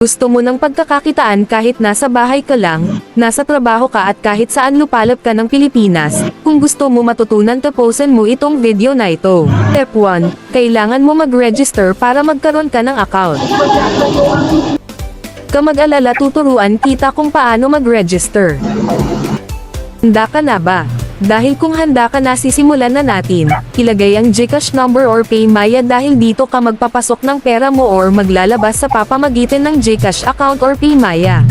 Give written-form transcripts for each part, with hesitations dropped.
Gusto mo ng pagkakakitaan kahit nasa bahay ka lang, nasa trabaho ka at kahit saan lupalop ka ng Pilipinas. Kung gusto mo matutunan, tapusin mo itong video na ito. Step 1. Kailangan mo mag-register para magkaroon ka ng account. Ka mag-alala, tuturuan kita kung paano mag-register. Handa ka na ba? Dahil kung handa ka na, sisimulan na natin. Ilagay ang GCash number or PayMaya dahil dito ka magpapasok ng pera mo or maglalabas sa pamamagitan ng GCash account or PayMaya.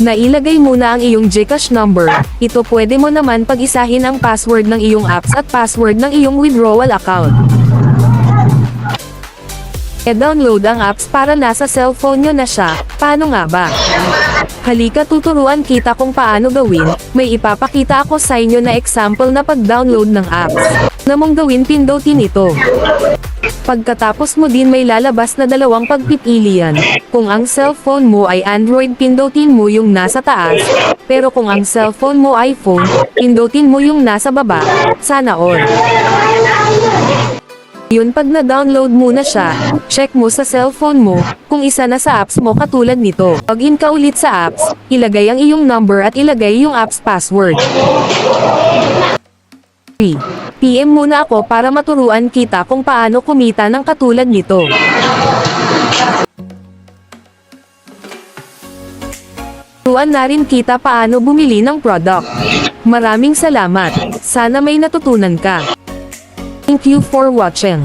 Nailagay muna ang iyong GCash number. Ito pwede mo naman pag-isahin ang password ng iyong apps at password ng iyong withdrawal account. E-download ang apps para nasa cellphone nyo na siya. Paano nga ba? Halika, tuturuan kita kung paano gawin. May ipapakita ako sa inyo na example na pag-download ng apps. Na mong gawin, pindutin ito. Pagkatapos mo din may lalabas na dalawang pagpipilian. Kung ang cellphone mo ay Android, pindutin mo yung nasa taas. Pero kung ang cellphone mo iPhone, pindutin mo yung nasa baba. Sana all. Yun, pag na-download mo na siya, check mo sa cellphone mo, kung isa na sa apps mo katulad nito. Login ka ulit sa apps, ilagay ang iyong number at ilagay yung apps password. 3. PM muna ako para maturuan kita kung paano kumita ng katulad nito. Turuan na rin kita paano bumili ng product. Maraming salamat. Sana may natutunan ka. Thank you for watching.